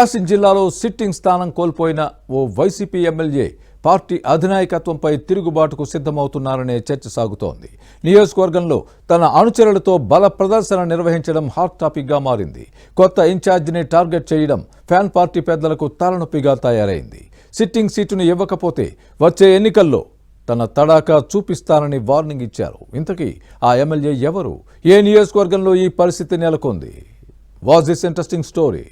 ప్రకాశం జిల్లాలో సిట్టింగ్ స్థానం కోల్పోయిన ఓ వైసీపీ ఎమ్మెల్యే పార్టీ అధినాయకత్వంపై తిరుగుబాటుకు సిద్ధమవుతున్నారనే చర్చ సాగుతోంది. నియోజకవర్గంలో తన అనుచరులతో బల ప్రదర్శన నిర్వహించడం హాట్ టాపిక్గా మారింది. కొత్త ఇన్ఛార్జిని టార్గెట్ చేయడం ఫ్యాన్ పార్టీ పెద్దలకు తలనొప్పిగా తయారైంది. సిట్టింగ్ సీటును ఇవ్వకపోతే వచ్చే ఎన్నికల్లో తన తడాకా చూపిస్తానని వార్నింగ్ ఇచ్చారు. ఇంతకీ ఆ ఎమ్మెల్యే ఎవరు? ఏ నియోజకవర్గంలో ఈ పరిస్థితి నెలకొంది? Was this interesting story?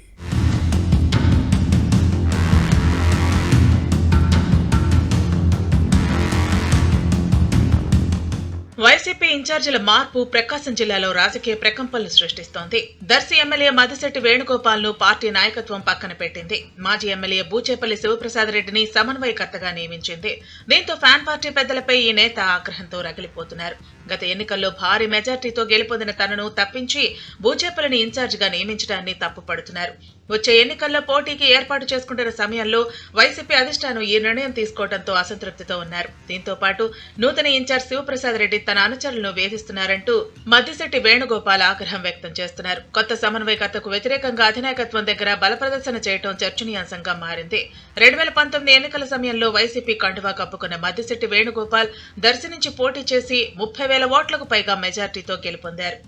YCP ఇన్ఛార్జీల మార్పు ప్రకాశం జిల్లాలో రాజకీయ ప్రకంపనలు సృష్టిస్తోంది. దర్శి ఎమ్మెల్యే మద్దిశెట్టి వేణుగోపాల్ ను పార్టీ నాయకత్వం పక్కన పెట్టింది. మాజీ ఎమ్మెల్యే బూచేపల్లి శివప్రసాద్ రెడ్డిని సమన్వయకర్తగా నియమించింది. దీంతో ఫ్యాన్ పార్టీ పెద్దలపై ఈ నేత ఆగ్రహంతో రగిలిపోతున్నారు. గత ఎన్నికల్లో భారీ మెజార్టీతో గెలుపొందిన తనను తప్పించి బూచేపల్లిని ఇన్ఛార్జిగా నియమించడాన్ని తప్పుపడుతున్నారు. వచ్చే ఎన్నికల్లో పోటీకి ఏర్పాటు చేసుకుంటున్న సమయంలో వైసీపీ అధిష్టానం ఈ నిర్ణయం తీసుకోవడంతో అసంతృప్తితో ఉన్నారు. దీంతో పాటు నూతన ఇన్ఛార్జ్ శివప్రసాద్ రెడ్డి తన అనుచరులను వేధిస్తున్నారంటూ మద్దిశెట్టి వేణుగోపాల్ ఆగ్రహం వ్యక్తం చేస్తున్నారు. కొత్త సమన్వయకర్తకు వ్యతిరేకంగా అధినాయకత్వం దగ్గర బల ప్రదర్శన చేయడం చర్చనీయాంశంగా మారింది. 2019 ఎన్నికల సమయంలో వైసీపీ కండువా కప్పుకున్న మద్దిశెట్టి వేణుగోపాల్ దర్శి నుంచి పోటీ చేసి 30,000 ఓట్లకు పైగా మెజార్టీతో గెలుపొందారు.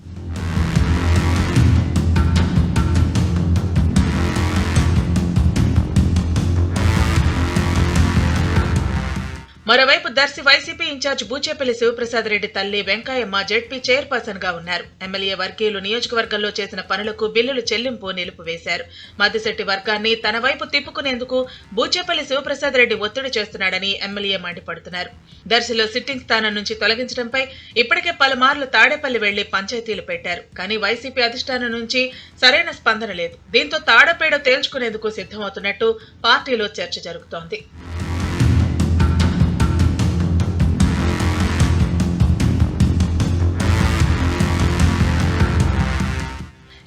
మరోవైపు దర్శి వైసీపీ ఇన్ఛార్జ్ బూచేపల్లి శివప్రసాద్ రెడ్డి తల్లి వెంకయ్యమ్మ జెడ్పీ చైర్పర్సన్ గా ఉన్నారు. ఎమ్మెల్యే వర్గీయులు నియోజకవర్గంలో చేసిన పనులకు బిల్లులు చెల్లింపు నిలిపివేశారు. మద్దిశెట్టి వర్గాన్ని తన వైపు తిప్పుకునేందుకు బూచేపల్లి శివప్రసాద్ రెడ్డి ఒత్తిడి చేస్తున్నాడని ఎమ్మెల్యే మండిపడుతున్నారు. దర్శిలో సిట్టింగ్ స్థానం నుంచి తొలగించడంపై ఇప్పటికే పలుమార్లు తాడేపల్లి వెళ్లి పంచాయతీలు పెట్టారు. కానీ వైసీపీ అధిష్టానం నుంచి సరైన స్పందన లేదు. దీంతో తాడపేడో తేల్చుకునేందుకు సిద్ధమవుతున్నట్టు పార్టీలో చర్చ జరుగుతోంది.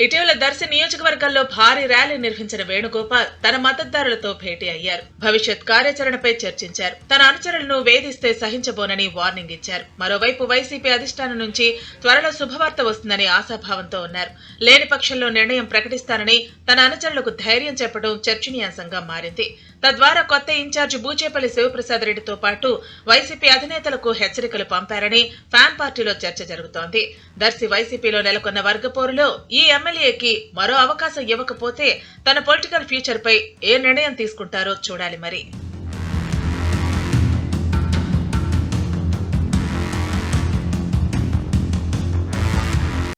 ఇటీవల దర్శి నియోజకవర్గంలో భారీ ర్యాలీ నిర్వహించిన వేణుగోపాల్ తన మద్దతుదారులతో భేటీ అయ్యారు. భవిష్యత్ కార్యాచరణపై చర్చించారు. తన అనుచరులను వేధిస్తే సహించబోనని వార్నింగ్ ఇచ్చారు. మరోవైపు వైసీపీ అధిష్టానం నుంచి త్వరలో శుభవార్త వస్తుందని ఆశాభావంతో ఉన్నారు. లేని పక్షంలో నిర్ణయం ప్రకటిస్తానని తన అనుచరులకు ధైర్యం చెప్పడం చర్చనీయాంశంగా మారింది. తద్వారా కొత్త ఇన్ఛార్జి బూచేపల్లి శివప్రసాద్ రెడ్డితో పాటు వైసీపీ అధినేతలకు హెచ్చరికలు పంపారని ఫ్యాన్ పార్టీలో చర్చ జరుగుతోంది. దర్శి వైసీపీలో నెలకొన్న వర్గపోరులో ఈ ఎమ్మెల్యేకి మరో అవకాశం ఇవ్వకపోతే తన పొలిటికల్ ఫ్యూచర్ పై ఏ నిర్ణయం తీసుకుంటారో చూడాలి మరి.